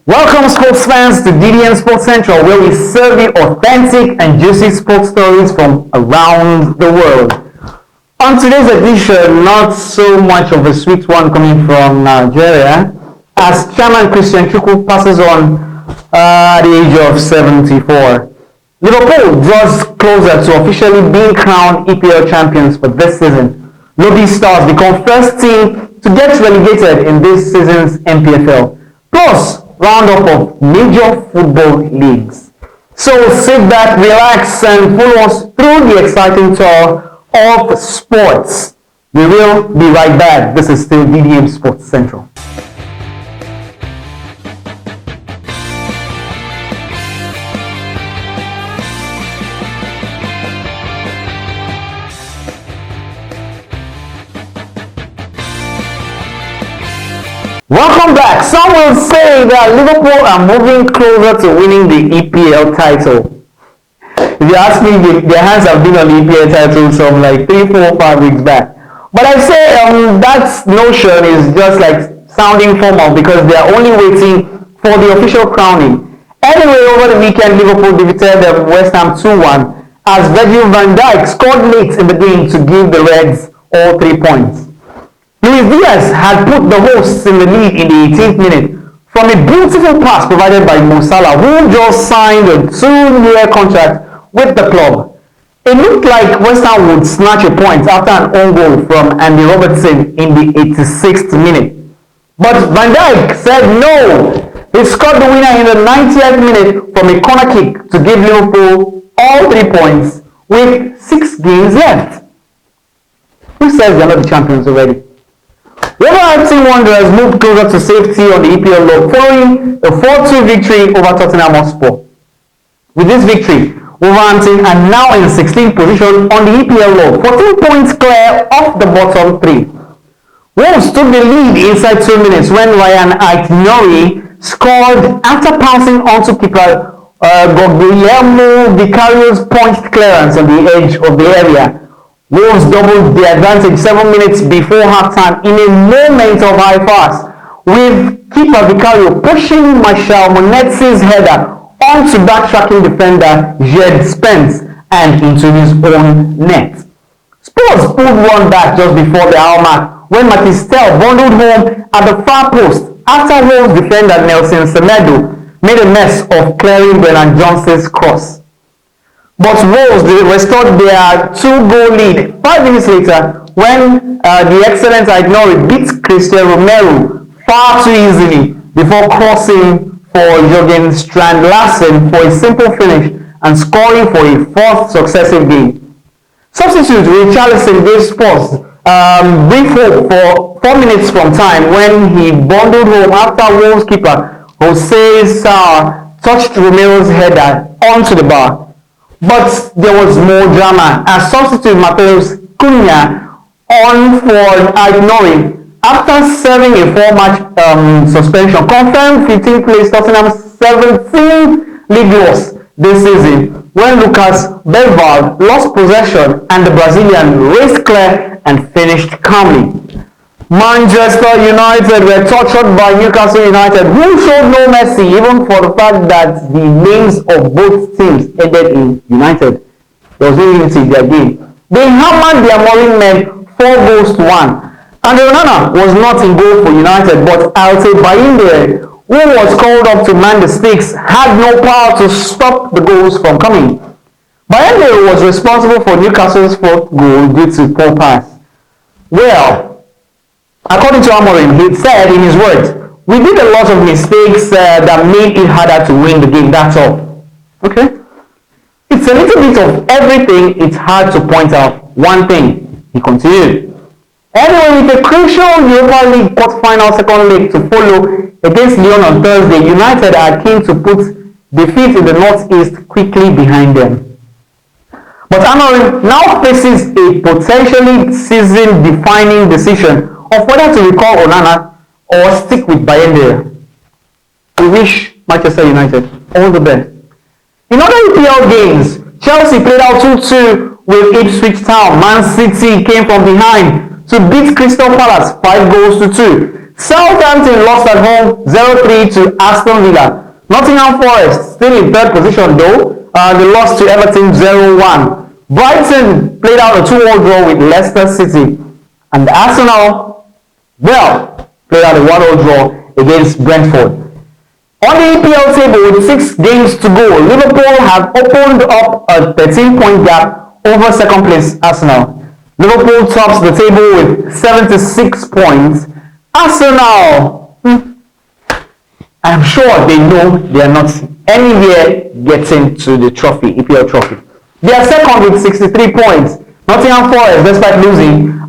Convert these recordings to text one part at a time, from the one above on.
Welcome, sports fans, to DDM Sports Central, where we serve you authentic and juicy sports stories from around the world. On today's edition, not so much of a sweet one coming from Nigeria, as Chairman Christian Chukwu passes on at the age of 74. Liverpool draws closer to officially being crowned EPL Champions for this season. Lobi Stars become first team to get relegated in this season's NPFL. Plus, roundup of major football leagues. So sit back, relax, and follow us through the exciting tour of sports. We will be right back. This is still DDM Sports Central. Welcome back. Some will say that Liverpool are moving closer to winning the EPL title. If you ask me, their hands have been on the EPL title some like 3, 4, 5 weeks back. But I say that notion is just like sounding formal because they are only waiting for the official crowning. Anyway, over the weekend, Liverpool defeated West Ham 2-1 as Virgil van Dijk scored late in the game to give the Reds all 3 points. Luis Diaz had put the hosts in the lead in the 18th minute from a beautiful pass provided by Mo Salah, who just signed a 2-year contract with the club. It looked like West Ham would snatch a point after an own goal from Andy Robertson in the 86th minute. But Van Dijk said no. He scored the winner in the 90th minute from a corner kick to give Liverpool all 3 points with 6 games left. Who says they're not the champions already? Wolverhampton Wanderers moved closer to safety on the EPL log following a 4-2 victory over Tottenham Hotspur. With this victory, Wolverhampton are now in 16th position on the EPL log, 14 points clear of the bottom 3. Wolves took the lead inside 2 minutes when Ryan Aït-Nouri scored after pouncing onto keeper Guillermo Vicario's punched clearance on the edge of the area. Wolves doubled the advantage 7 minutes before halftime in a moment of high pass, with keeper Vicario pushing Marshal Monetzi's header onto backtracking defender Jed Spence and into his own net. Spurs pulled one back just before the hour mark when Matistel bundled home at the far post after Wolves defender Nelson Semedo made a mess of clearing Brennan Johnson's cross. But Wolves restored their 2-goal lead 5 minutes later when the excellent Aït-Nouri beat Christian Romero far too easily before crossing for Jürgen Strand Larsen for a simple finish and scoring for a 4th successive game. Substitute Richarlison gave Spurs brief hope for 4 minutes from time when he bundled home after Wolves keeper Jose Sarr touched Romero's header onto the bar. But there was more drama as substitute Mateus Cunha on for Aït-Nouri after serving a 4-match suspension confirmed 15th place Tottenham's 17th league loss this season when Lucas Belval lost possession and the Brazilian raced clear and finished calmly. Manchester United were tortured by Newcastle United, who showed no mercy even for the fact that the names of both teams ended in United. There was no unity in their game. They hammered their Amorim men 4-1. And Onana was not in goal for United, but Alte Bayinde, who was called up to man the sticks, had no power to stop the goals from coming. Bayinde was responsible for Newcastle's 4th goal due to poor pass. Well, according to Amorim, he said in his words, "We did a lot of mistakes that made it harder to win the game, that's all." Okay? It's a little bit of everything. It's hard to point out one thing. He continued. Anyway, with a crucial Europa League quarter-final second leg to follow against Lyon on Thursday, United are keen to put defeat in the Northeast quickly behind them. But Amorim now faces a potentially season-defining decision of whether to recall Onana or stick with Bayende. We wish Manchester United all the best. In other EPL games, Chelsea played out 2-2 with Ipswich Town. Man City came from behind to beat Crystal Palace 5-2. Southampton lost at home 0-3 to Aston Villa. Nottingham Forest still in third position though. They lost to Everton 0-1. Brighton played out a 2-1 draw with Leicester City. And Arsenal, well, played out a 1-0 draw against Brentford. On the EPL table with 6 games to go, Liverpool have opened up a 13-point gap over second place Arsenal. Liverpool tops the table with 76 points. Arsenal, I'm sure they know they are not anywhere getting to the trophy, EPL trophy. They are second with 63 points. Nottingham Forest, despite losing,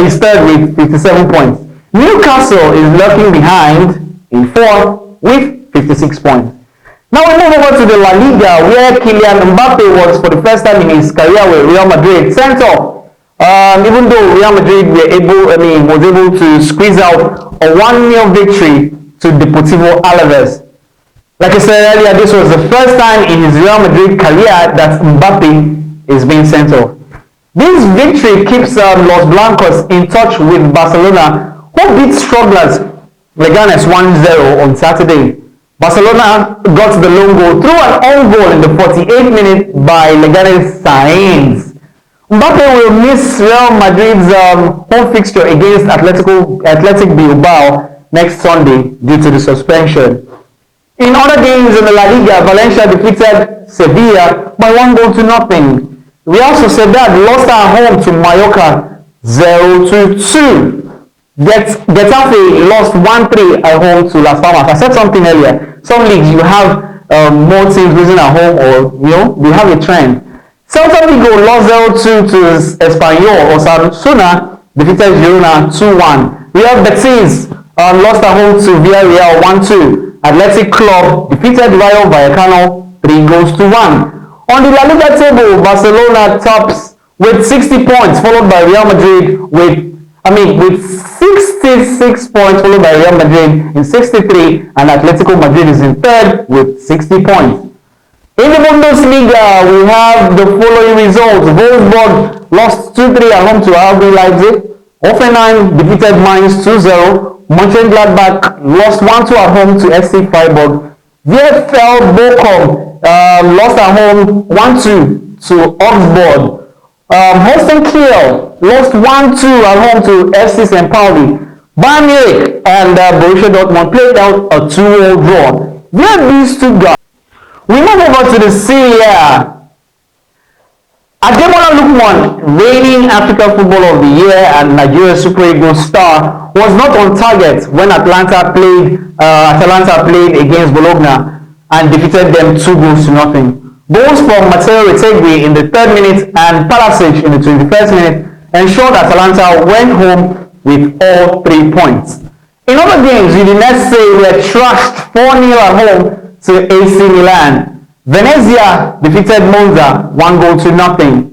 is third with 57 points. Newcastle is lurking behind in fourth with 56 points. Now we move over to the La Liga, where Kylian Mbappe was for the first time in his career with Real Madrid sent off. Even though Real Madrid was able to squeeze out a 1-0 victory to Deportivo Alaves. Like I said earlier, this was the first time in his Real Madrid career that Mbappe is being sent off. This victory keeps Los Blancos in touch with Barcelona, who beat strugglers Leganes 1-0 on Saturday. Barcelona got the lone goal through an own goal in the 48th minute by Leganes Sainz. Mbappe will miss Real Madrid's home fixture against Athletic Bilbao next Sunday due to the suspension. In other games in the La Liga, Valencia defeated Sevilla by 1-0. Real Sociedad lost at home to Mallorca 0-2. Getafe lost 1-3 at home to Las Palmas. I said something earlier. Some leagues you have more teams losing at home, or we have a trend. Celta Vigo lost 0-2 to Espanyol. Osasuna defeated Girona 2-1. Real Betis lost at home to Villarreal 1-2. Athletic Club defeated Rayo Vallecano 3-1. On the La Liga table, Barcelona tops with 60 points, followed by Real Madrid with 66 points, followed by Real Madrid in 63, and Atletico Madrid is in third with 60 points. In the Bundesliga, we have the following results. Wolfsburg lost 2-3 at home to RB Leipzig. Hoffenheim defeated Mainz 2-0. Mönchengladbach lost 1-2 at home to FC Freiburg. VfL Bochum lost at home 1-2 to Augsburg. Holstein Kiel lost 1-2 at home to FC St. Pauli. Bayern Munich and Borussia Dortmund played out a 2-0 draw. Where these two guys? We move over to the Serie A. Ademola Lookman, reigning African Footballer of the Year and Nigeria Super Eagles star, was not on target when Atalanta played against Bologna and defeated them 2-0. Goals from Matteo Retegui in the 3rd minute and Palasic in the 21st minute ensured Atalanta went home with all 3 points. In other games, Udinese were trashed 4-0 at home to AC Milan. Venezia defeated Monza 1-0.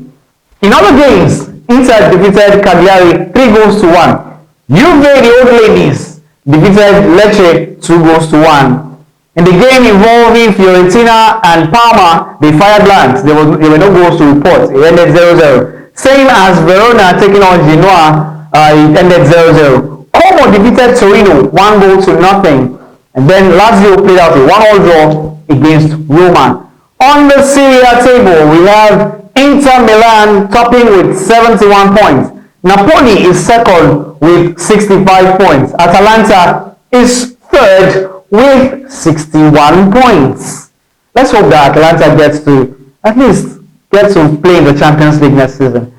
In other games, Inter defeated Cagliari 3-1. Juve, the old ladies, defeated Lecce 2-1. In the game involving Fiorentina and Parma, they fired blanks. There were no goals to report. It ended 0-0. Same as Verona taking on Genoa, it ended 0-0. Como defeated Torino 1-0. And then Lazio played out a 1-1 draw against Roma. On the Serie A table, we have Inter Milan topping with 71 points. Napoli is second with 65 points. Atalanta is third with 61 points. Let's hope that Atalanta gets to play in the Champions League next season.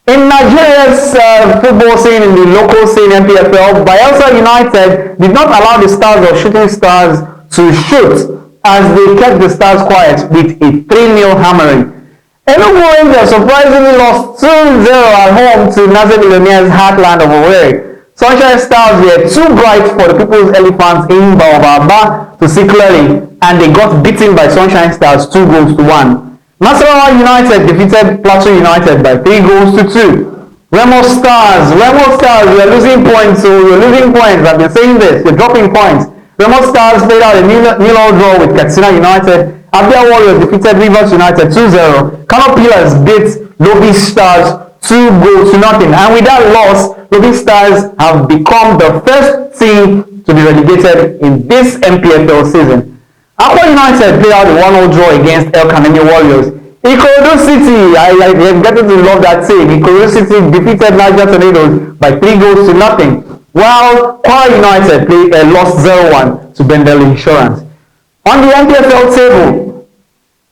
In Nigeria's football scene, in the local scene, NPFL, Bayelsa United did not allow the Stars or Shooting Stars to shoot as they kept the Stars quiet with a 3-0 hammering. Enugu Rangers surprisingly lost 2-0 at home to Naze Millionaires' heartland of Owerri. Sunshine Stars were too bright for the People's Elephants in Baobaba to see clearly, and they got beaten by Sunshine Stars 2-1. Nasarawa United defeated Plateau United by 3-2. Remo Stars, you are losing points, I've been saying this, you're dropping points. Remo Stars played out a nil-all draw with Katsina United. Abia Warriors defeated Rivers United 2-0. Kano Pillars beat Lobi Stars 2-0. And with that loss, Lobi Stars have become the first team to be relegated in this NPFL season. Aqua United played out a 1-0 draw against El Canene Warriors. Ikorodu City, I getting to love that team. Ikorodu City defeated Niger Tornadoes by 3-0, while Kwara United lost 0-1 to Bendel Insurance. On the NPFL table,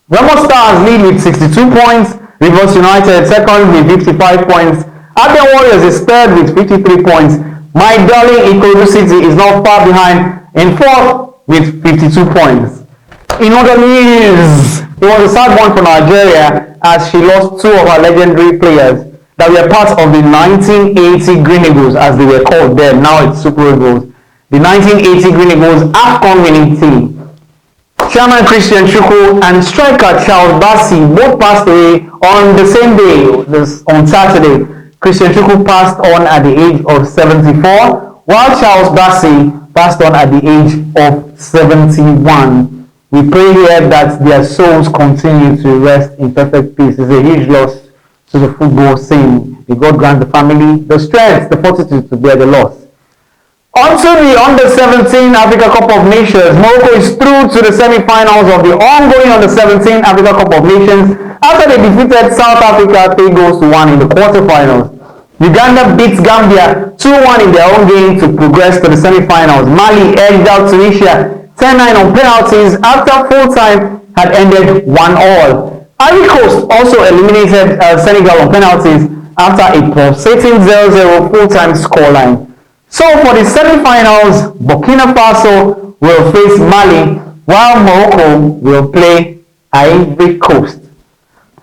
Remo Stars lead with 62 points, Rivers United second with 55 points, Abia Warriors is third with 53 points. My darling Ikorodu City is not far behind in fourth with 52 points. In other news, it was a sad one for Nigeria as she lost two of her legendary players that were part of the 1980 Green Eagles, as they were called then. Now it's Super Eagles. The 1980 Green Eagles AFCON winning team. Chairman Christian Chukwu and striker Charles Bassi both passed away on the same day, on Saturday. Christian Chukwu passed on at the age of 74, while Charles Bassi passed on at the age of 71. We pray here that their souls continue to rest in perfect peace. It's a huge loss to the football scene. May God grant the family the strength, the fortitude to bear the loss. On to the Under-17 Africa Cup of Nations. Morocco is through to the semi-finals of the ongoing Under-17 Africa Cup of Nations after they defeated South Africa 3-1 in the quarterfinals. Uganda beats Gambia 2-1 in their own game to progress to the semi-finals. Mali edged out Tunisia 10-9 on penalties after full-time had ended 1-1. Ivory Coast also eliminated Senegal on penalties after a pulsating 0-0 full-time scoreline. So for the semi-finals, Burkina Faso will face Mali, while Morocco will play Ivory Coast.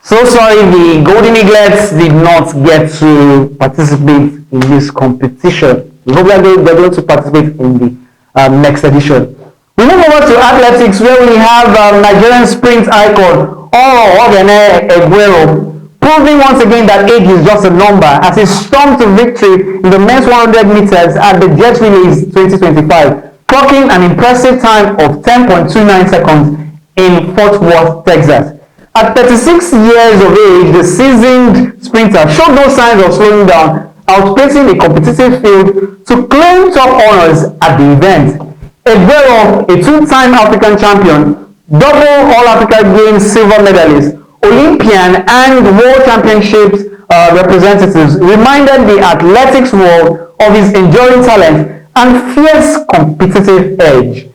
So sorry, the Golden Eaglets did not get to participate in this competition. We hope that they're going to participate in the next edition. We move over to athletics, where we have Nigerian sprint icon Ogene Eguero, proving once again that age is just a number as he stormed to victory in the men's 100 meters at the Jet Relays 2025, clocking an impressive time of 10.29 seconds in Fort Worth, Texas. At 36 years of age, the seasoned sprinter showed no signs of slowing down, outpacing a competitive field to claim top honors at the event. Eguero, a two-time African champion, double All-Africa Games silver medalist, Olympian and World Championships representatives, reminded the athletics world of his enduring talent and fierce competitive edge.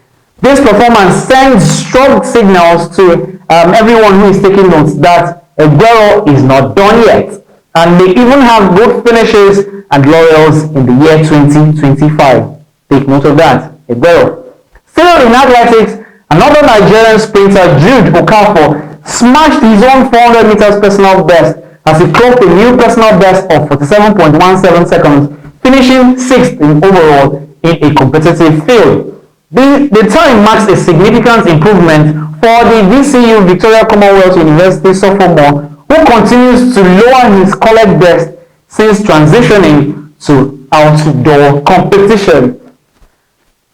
This performance sends strong signals to everyone who is taking notes that Eguero is not done yet and may even have good finishes and laurels in the year 2025. Take note of that, Eguero. Still in athletics, another Nigerian sprinter, Jude Okafor, smashed his own 400 meters personal best as he clocked a new personal best of 47.17 seconds, finishing 6th in overall in a competitive field. The time marks a significant improvement for the VCU Victoria Commonwealth University sophomore, who continues to lower his college best since transitioning to outdoor competition.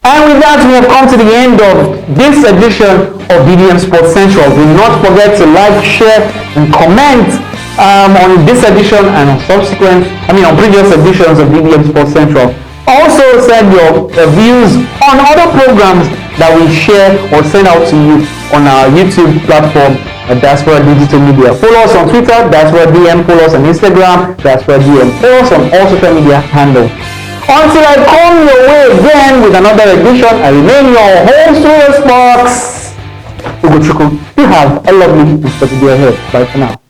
And with that, we have come to the end of this edition of BDM Sports Central. Do not forget to like, share, and comment on this edition and on previous editions of BDM Sports Central. Also, send your views on other programs that we share or send out to you on our YouTube platform at Diaspora Digital Media. Follow us on Twitter, Diaspora DM. Follow us on Instagram, Diaspora DM. Follow us on all social media handles. Until I come your way again with another edition, I remain your host, Sports. You have a lovely day ahead. Bye for now.